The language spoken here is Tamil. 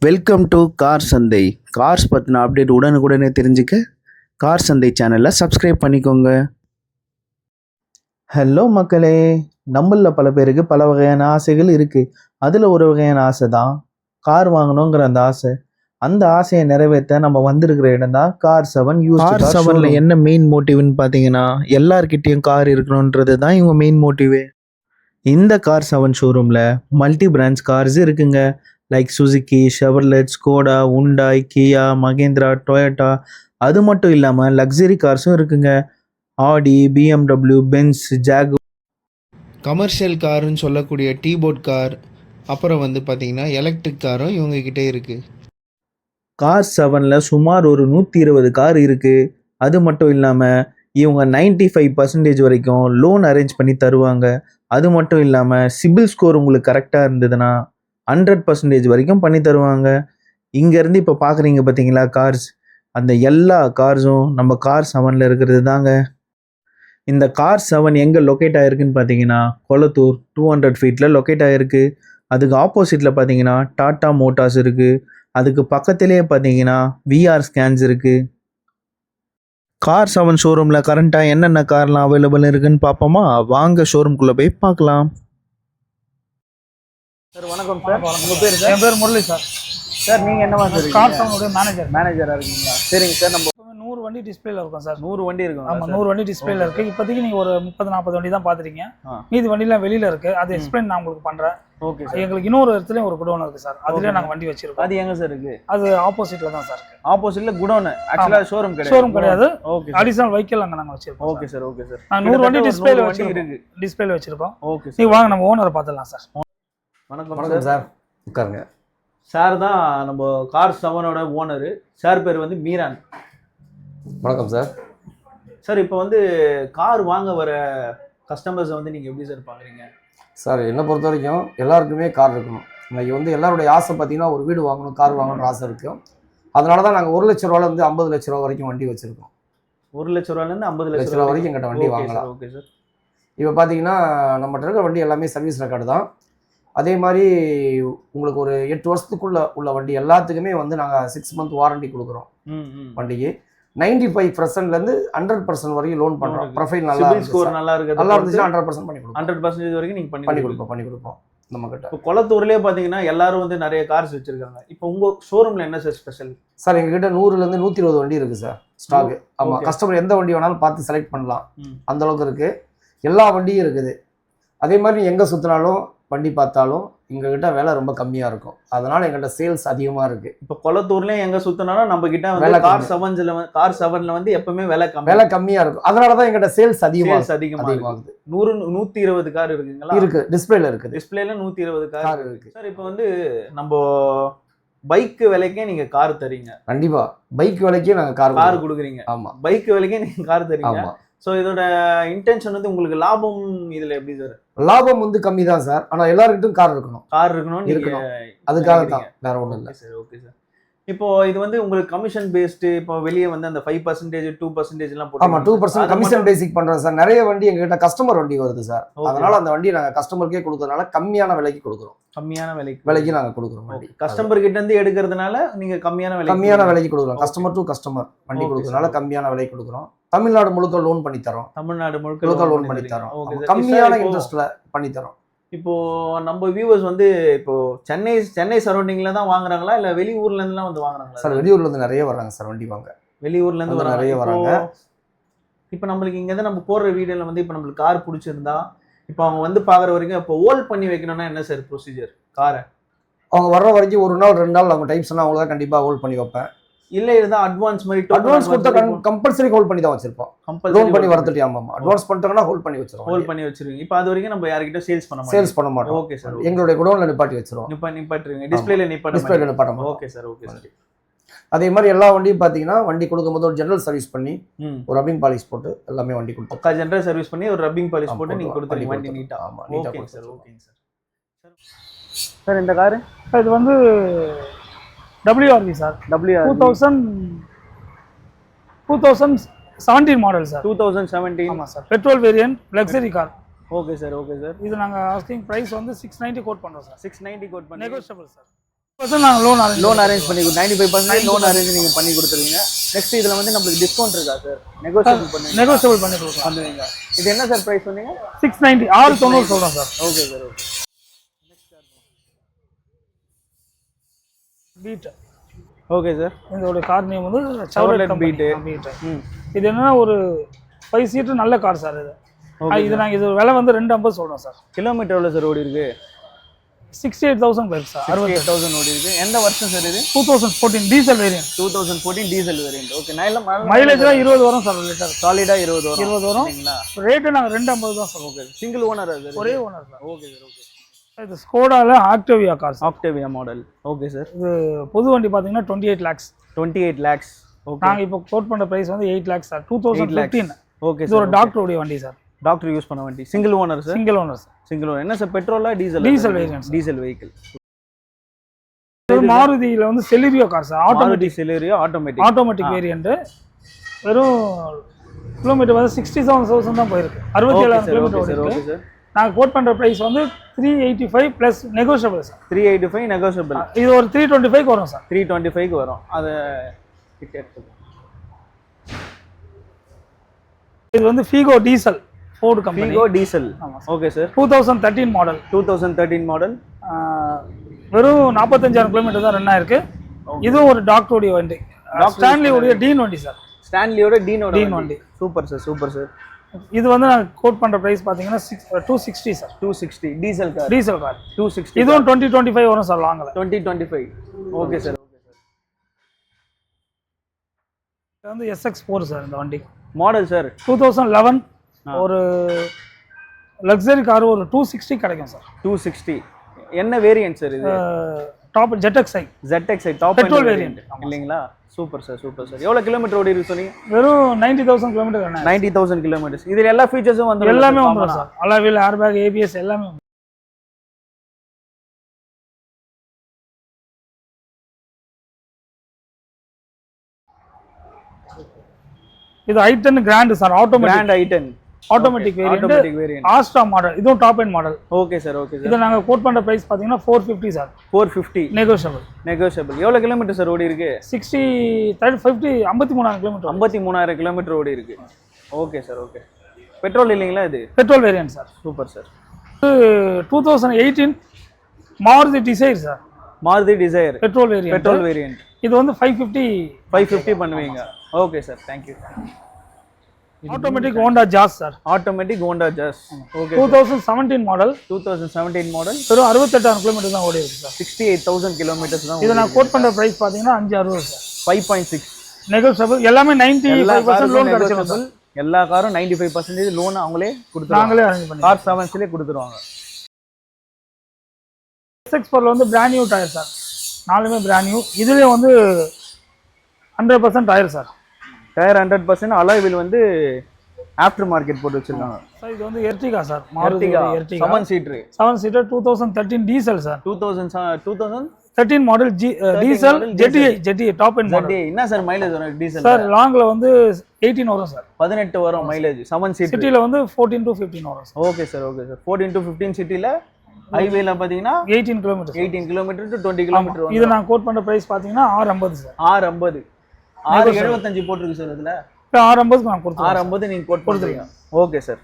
வெல்கம் டு கார் சந்தை. கார்ஸ் பற்றின அப்டேட் உடனுக்குடனே தெரிஞ்சுக்க கார் சந்தை சேனலை சப்ஸ்கிரைப் பண்ணிக்கோங்க. ஹலோ மக்களே, நம்மளில் பல பேருக்கு பல வகையான ஆசைகள் இருக்குது. அதில் ஒரு வகையான ஆசை தான் கார் வாங்கணுங்கிற அந்த ஆசை. அந்த ஆசையை நிறைவேற்ற நம்ம வந்திருக்கிற இடம் தான் Car7 கார் 7ல் என்ன மெயின் மோட்டிவ்னு பார்த்தீங்கன்னா, எல்லார்கிட்டேயும் கார் இருக்கணுன்றது தான் இவங்க மெயின் மோட்டிவே. இந்த Car7 ஷோரூமில் மல்டி பிராண்ட்ஸ் கார்ஸ் இருக்குங்க. லைக் சுசுகி, ஷெவர்லெட், ஸ்கோடா, உண்டாய், கியா, மகேந்திரா, டொயோட்டா. அது மட்டும் இல்லாமல் லக்ஸரி கார்ஸும் இருக்குங்க. ஆடி, BMW, பென்ஸ், ஜாக். கமர்ஷியல் காருன்னு சொல்லக்கூடிய டீபோர்ட் கார், அப்புறம் பார்த்தீங்கன்னா எலக்ட்ரிக் காரும் இவங்கக்கிட்டே இருக்குது. Car7ல் சுமார் ஒரு 120 கார் இருக்குது. அது மட்டும் இல்லாமல் இவங்க 95% வரைக்கும் லோன் அரேஞ்ச் பண்ணி தருவாங்க. அது மட்டும் இல்லாமல் சிபில் ஸ்கோர் உங்களுக்கு கரெக்டாக இருந்ததுன்னா 100% வரைக்கும் பண்ணி தருவாங்க. இங்கேருந்து இப்போ பார்க்குறீங்க பார்த்தீங்களா கார்ஸ், அந்த எல்லா கார்ஸும் நம்ம Car7ல் இருக்கிறது தாங்க. இந்த Car7 எங்கே லொக்கேட் ஆகிருக்குன்னு பார்த்தீங்கன்னா, கொளத்தூர் 200 ஃபீட்டில் லொக்கேட் ஆகிருக்கு. அதுக்கு ஆப்போசிட்டில் பார்த்தீங்கன்னா டாட்டா மோட்டார்ஸ் இருக்குது. அதுக்கு பக்கத்துலேயே பார்த்தீங்கன்னா VR ஸ்கேன்ஸ் இருக்குது. Car7 ஷோரூமில் கரண்ட்டாக என்னென்ன கார்லாம் அவைலபிள் இருக்குன்னு பார்ப்போமா? வாங்க ஷோரூம்குள்ளே போய் பார்க்கலாம். சார் வணக்கம் சார். உங்கள் பேர் சார்? என் பேர் முரளி சார். சார் நீங்கள் என்னவா சார்? Car7 மேனேஜராக இருக்கீங்களா? சரிங்க சார். நம்ம 100 வண்டி டிஸ்பிளேல இருக்கும் சார். 100 வண்டி இருக்கும். ஆமாம், 100 வண்டி டிஸ்பிளேல இருக்கு. இப்போதைக்கு நீங்கள் ஒரு 30-40 வண்டி தான் பார்த்துருக்கீங்க. மீதி வண்டிலாம் வெளியில் இருக்குது. அது எக்ஸ்பிளைன் நான் உங்களுக்கு பண்ணுறேன். Okay sir. எங்களுக்கு இன்னொரு இடத்துலையும் ஒரு குடோன் இருக்குது சார். அதுலேயே நாங்கள் வண்டி வச்சிருக்கோம். அது எங்கே சார் இருக்குது? அது ஆப்போசிட்டில் தான் சார் இருக்குது. ஆப்போசிட்டில் குடோனு. ஆக்சுவலாக ஷோரூம் கிடையாது. ஷோரூம் கிடையாது. ஓகே. அடிஷனல் வெஹிக்கிள் அங்கே நாங்கள் வச்சிருக்கோம். Okay sir. Okay sir. நான் 100 வண்டி டிஸ்பிளேல வச்சிருக்கோம். டிஸ்பிளேல வச்சிருக்கோம். Okay sir. நீங்கள் வாங்க, நம்ம ஓனரை பார்த்துடலாம் சார். வணக்கம் சார். உட்காருங்க. சார் தான் நம்ம Car7ஓட ஓனரு. சார் பேர் மீரான். வணக்கம் சார். சார் இப்போ கார் வாங்க வர கஸ்டமர்ஸை நீங்கள் எப்படி சார் பார்க்குறீங்க? சார் என்னை பொறுத்த வரைக்கும் எல்லாருக்குமே கார் இருக்கணும். இன்னைக்கு எல்லாருடைய ஆசை பார்த்தீங்கன்னா ஒரு வீடு வாங்கணும், கார் வாங்கணுன்ற ஆசை இருக்கும். அதனால தான் நாங்கள் 1 லட்ச ரூபாலேருந்து 50 லட்ச ரூபா வரைக்கும் வண்டி வச்சுருக்கோம். 1 லட்ச ரூபாலேருந்து 50 லட்ச ரூபா வரைக்கும் எங்கிட்ட வண்டி வாங்கலாம். Okay sir. இப்போ பார்த்தீங்கன்னா நம்மகிட்ட இருக்கிற வண்டி எல்லாமே சர்வீஸ் ரெக்கார்டு தான். அதே மாதிரி உங்களுக்கு ஒரு 8 வருஷத்துக்குள்ள உள்ள வண்டி எல்லாத்துக்குமே நாங்கள் 6 மந்த் வாரண்டி கொடுக்குறோம். வண்டிக்கு 95%லேருந்து 100% வரைக்கும் லோன் பண்ணுறோம். ப்ரொஃபைல் நல்லா ஸ்கோர் நல்லா இருந்துச்சுன்னா 100% பண்ணி கொடுப்போம். 100% வரைக்கும் நீங்கள் பண்ணி கொடுப்போம். நம்மகிட்ட இப்போ கொளத்தூர்லேயே பார்த்தீங்கன்னா எல்லாரும் நிறைய கார்ஸ் வச்சிருக்காங்க. இப்போ உங்கள் ஷோரூமில் என்ன சார் ஸ்பெஷல்? சார் எங்ககிட்ட 100லேருந்து 120 வண்டி இருக்குது சார் ஸ்டாக்கு. ஆமாம், கஸ்டமர் எந்த வண்டி வேணாலும் பார்த்து செலக்ட் பண்ணலாம். அந்த அளவுக்கு இருக்குது. எல்லா வண்டியும் இருக்குது. அதே மாதிரி எங்கே சுற்றினாலும் வண்டி பார்த்தாலும் எங்ககிட்ட விலை ரொம்ப கம்மியாக இருக்கும். அதனால எங்கள்கிட்ட சேல்ஸ் அதிகமாக இருக்குது. இப்போ கொளத்தூர்லேயும் எங்கே சுற்றினாலும் நம்ம கிட்ட Car7ல எப்பவுமே விலை கம்மியாக இருக்கும். அதனால தான் எங்கள்கிட்ட சேல்ஸ் அதிகமாகுது. 100-120 கார் இருக்குங்களா? இருக்குது. டிஸ்பிளேல இருக்குது. டிஸ்பிளேல 120 கார் இருக்குது சார். இப்போ நம்ம பைக் விலைக்கே நீங்கள் கார் தரீங்க? கண்டிப்பாக பைக் விலைக்கே நாங்கள் கார் கொடுக்குறீங்க. ஆமாம், பைக் விலைக்கே நீங்கள் கார் தரீங்க. ஸோ இதோட இன்டென்ஷன் உங்களுக்கு லாபம் இதில் எப்படி சார்? லாபம் கம்மி தான் சார். ஆனால் எல்லாருக்கிட்டும் கார் இருக்கணும். அதுக்காக தான், வேற ஒன்றும் இல்லை சார். Okay sir. இப்போ இது உங்களுக்கு கமிஷன் பேஸ்டு, இப்போ வெளியே அந்த 5%, 2%லாம் போட்டு. ஆமாம், 2% கமிஷன் பேசிக் பண்ணுறோம் சார். நிறைய வண்டி எங்ககிட்ட கஸ்டமர் வண்டி வருது சார். அதனால அந்த வண்டியை நாங்கள் கஸ்டமருக்கே கொடுக்கறதுனால கம்மியான விலைக்கு கொடுக்குறோம். கம்மியான விலைக்கு நாங்கள் கொடுக்குறோம். கஸ்டமர் கிட்ட இருந்து எடுக்கிறதுனால நீங்கள் கம்மியான விலைக்கு கொடுக்குறோம். கஸ்டமர் டு கஸ்டமர் வண்டி கொடுக்கறதுனால கம்மியான விலைக்கு கொடுக்குறோம். தமிழ்நாடு முழுக்க லோன் பண்ணி தரோம். தமிழ்நாடு முழுக்க லோன் பண்ணி தரோம். கம்மியான இன்ட்ரெஸ்ட்ல பண்ணி தரோம். இப்போ நம்ம வியூவர்ஸ் இப்போ சென்னை சரௌண்டிங்ல தான் வாங்குறாங்களா இல்ல வெளியூர்ல இருந்துலாம் வாங்குறாங்களா? சார் வெளியூர்ல இருந்து நிறைய வர்றாங்க சார் வண்டி வாங்க. வெளியூர்ல இருந்து நிறைய வராங்க. இப்போ நம்மளுக்கு இங்க நம்ம போடுற வீடியோல இப்போ நம்மளுக்கு கார் பிடிச்சிருந்தா இப்போ அவங்க பாக்குற வரைக்கும் இப்போ ஹோல்ட் பண்ணி வைக்கணும்னா என்ன சார் ப்ரொசீஜர்? காரை அவங்க வர்ற வரைக்கும் 1 நாள் 2 நாள் அவங்க டைம் சொன்னா அவங்க தான் கண்டிப்பா ஹோல்ட் பண்ணி வைப்பேன். இல்ல இதுதான் அட்வான்ஸ் மாதிரி அட்வான்ஸ் கொடுத்தா கம்பல்சரி ஹோல்ட் பண்ணி தான் வச்சிருப்போம். லோன் பண்ணி வரதுட்டு. ஆமா, அட்வான்ஸ் பண்ணிட்டாங்கன்னா ஹோல்ட் பண்ணி வச்சிருவோம். ஹோல்ட் பண்ணி வச்சிருவீங்க. இப்போ அது வரைக்கும் நம்ம யார்கிட்ட சேல்ஸ் பண்ண மாட்டோம். Okay sir. எங்களுடைய குடோன்ல நிப்பாட்டி வச்சிருவோம். நிப்பாட்டுறீங்க. டிஸ்ப்ளேல நிப்பாட்டுறோம். Okay sir. Okay sir. அதே மாதிரி எல்லா வண்டியும் பாத்தீங்கன்னா வண்டி கொடுக்கும்போது ஒரு ஜெனரல் சர்வீஸ் பண்ணி ஒரு ரப்பிங் பாலிஷ் போட்டு எல்லாமே வண்டி கொடுப்போம். ஜெனரல் சர்வீஸ் பண்ணி ஒரு ரப்பிங் பாலிஷ் போட்டு நீங்க கொடுத்துறீங்க வண்டி நீட்டா. ஆமா, நீட்டா ஓகே சார். ஓகேங்க சார். சார் இந்த கார் இது WRV sir. WRV 2017 model sir. 2017. ஆமா sir. Petrol variant luxury car. Okay sir. Okay sir. இது நாங்க ஆஸ்கிங் பிரைஸ் 690 கோட் பண்றோம் சார். 690 கோட் பண்ணி நெகோஷியபிள் சார். நாங்கள் லோன் அரேஞ்ச் பண்ணி 95% லோன் அரேஞ்ச் நீங்கள் பண்ணி கொடுத்துருவீங்க. நெக்ஸ்ட் இதில் வந்து நம்மளுக்கு டிஸ்கவுண்ட் இருக்கா சார்? நெகோசியபிள் பண்ணி கொடுக்கலாம். பண்ணுவீங்க. இது என்ன சார் ப்ரைஸ் சொன்னீங்க? 690 690 சொல்கிறோம் sir. Okay sir, okay. Beat. Okay sir. இதோட கார் நேம் வந்து Chevrolet Beat. இது என்னன்னா ஒரு 5 சீட்டர் நல்ல கார் சார் இது. இது நாங்கள் இது விலை வந்து 250 சொல்கிறோம் சார். கிலோமீட்டர் எவ்வளோ சார் ஓடி இருக்கு? 68,000 போயிருக்கு சார். 68,000 ஓடி இருக்கு. எந்த வருஷம் சார் இது? 2014 diesel variant. 2014 diesel variant. Okay. Mileage 20 வரும் சார் லிட்டர். சாலிடா 20 வரும். சரிங்களா? ரேட்டு நாங்கள் 250 தான் சார். ஓகே. Single owner sir? ஒரே owner sir. Okay sir, okay. இது ஸ்கோடால Octavia car sir. Octavia model. Okay sir. இது புது வண்டி பார்த்தீங்கன்னா 28 lakhs. 28 lakhs. ஓகே. நாங்கள் இப்போ கோட் பண்ண பிரைஸ் வந்து 8 lakhs சார். 2015. ஓகே இது ஒரு டாக்டர் உடைய வண்டி சார். டாக்டர் யூஸ் பண்ண வண்டி. Single owner sir? Single owner sir. Single owner. என்ன சார் பெட்ரோலா diesel? Diesel variant. Diesel vehicle. மாருதியில வந்து Celerio car sir. Automatic Celerio automatic variant. வெறும் கிலோமீட்டர் வந்து 67,000 தான் போயிருக்கு. 67,000 கிலோமீட்டர் ஓடிருக்கு. Okay sir. நாங்கள் கோட் பண்ற பிரைஸ் வந்து 385 பிளஸ் நெகோஷியபிள் சார். 385 நெகோஷியபிள். இது ஒரு 325 வரும் சார். 325 வரும். அது இது வந்து Figo diesel Ford company. Figo diesel. Okay sir. 2013 model. 2013 model. வெறும் 45,000 கிலோமீட்டர் தான் ரன் ஆயிருக்கு. இதுவும் ஒரு டாக்டருடைய வண்டி. ஸ்டான்லி உடைய டீன் வண்டி சார். ஸ்டான்லியோட டீன் வண்டி. Super sir, super sir. இது வந்து நான் கோட் பண்ற பிரைஸ் பாத்தீங்கன்னா 260 சார். 260 diesel car. 260. இதுவும் 2025 வரும் சார் லாங்ல. 2025. Okay sir, okay sir. இது வந்து SX4 சார் இந்த வண்டி. Model sir 2011. ஒரு லக்ஸரி கார் ஒரு 260 கிடைக்கும் சார். 260. என்ன வேரியன்ட் சார் இது? Top ZXi. ZXi top petrol variant இல்லீங்களா? Super sir, super sir. எவ்வளவு கிலோமீட்டர் ஓடி இருக்கு சொன்னீங்க? வெறும் 90,000 கிலோமீட்டர் ரன். 90,000 கிலோமீட்டர்ஸ். இதுல எல்லா ஃபீச்சர்ஸும் வந்து எல்லாமே வந்துரும் சார். அலாவில், ஏர்பேக், ABS எல்லாமே. இது i10 grand sir. Grand i10 automatic variant. Asta model. இதுவும் top end model. Okay sir, okay sir. இத நாங்க கோட் பண்ற பிரைஸ் பாத்தீங்கன்னா 450 சார். 450 நெகோஷியபிள். எவ்வளவு கிலோமீட்டர் சார் ஓடி இருக்கு? 60 50 53,000 கிலோமீட்டர். 53,000 கிலோமீட்டர் ஓடி இருக்கு. Okay sir, okay. பெட்ரோல் இல்லீங்களா இது? Petrol variant sir. Super sir. 2018 Maruti Dzire sir. Maruti Dzire petrol variant. இது வந்து 550 பண்ணுவீங்க. Okay sir, thank you. Automatic Honda Jazz sir. Automatic Honda Jazz. Okay. 2017 model. 2017 model. வெறும் 68,000 கிலோமீட்டர் தான் ஓடி இருக்கு சார். 68,000 கிலோமீட்டர்ஸ் தான். இத நான் கோட் பண்ற பிரைஸ் பாத்தீங்கன்னா 560 சார். 5.6 நெகோஷியபிள். எல்லாமே 95% லோன் கிடைக்கும் சார். எல்லா காரும் 95% லோன் அவங்களே கொடுத்துருவாங்க. நாங்களே அரேஞ்ச் பண்ணி கார் செவன்ஸ்லயே கொடுத்துருவாங்க. SX4 வந்து பிராண்ட் நியூ டயர் சார். நாலுமே பிராண்ட் நியூ. இதுலயே வந்து 100% tyre sir. Tyre 100%. Alloy wheel வந்து ஆஃப்டர் மார்க்கெட் போட்டு வச்சிருக்காங்க சார். இது வந்து Ertiga sir. Maruti Ertiga 7 seater. 7 seater 2013 diesel sir. 2013 model diesel ZDi top end model. என்ன சார் மைலேஜ் வரும் டீசல்? சார் லாங்ல வந்து 18 வரும் சார். 18 வரும் மைலேஜ் 7 சீட்டர். சிட்டில வந்து 14 to 15 வரும் sir. Okay sir, okay sir. 14 to 15 சிட்டில. ஹைவேல பாத்தீங்கன்னா 18 கிலோமீட்டர். 18 கிலோமீட்டர் டு 20 கிலோமீட்டர் வரும். இது நான் கோட் பண்ற பிரைஸ் பாத்தீங்கன்னா 650 சார். 650. 675 போட்டுருக்கு சார் இதுல. 650 நான் கொடுத்துறேன். 650 நீங்க கோட் கொடுத்துறீங்க. Okay sir.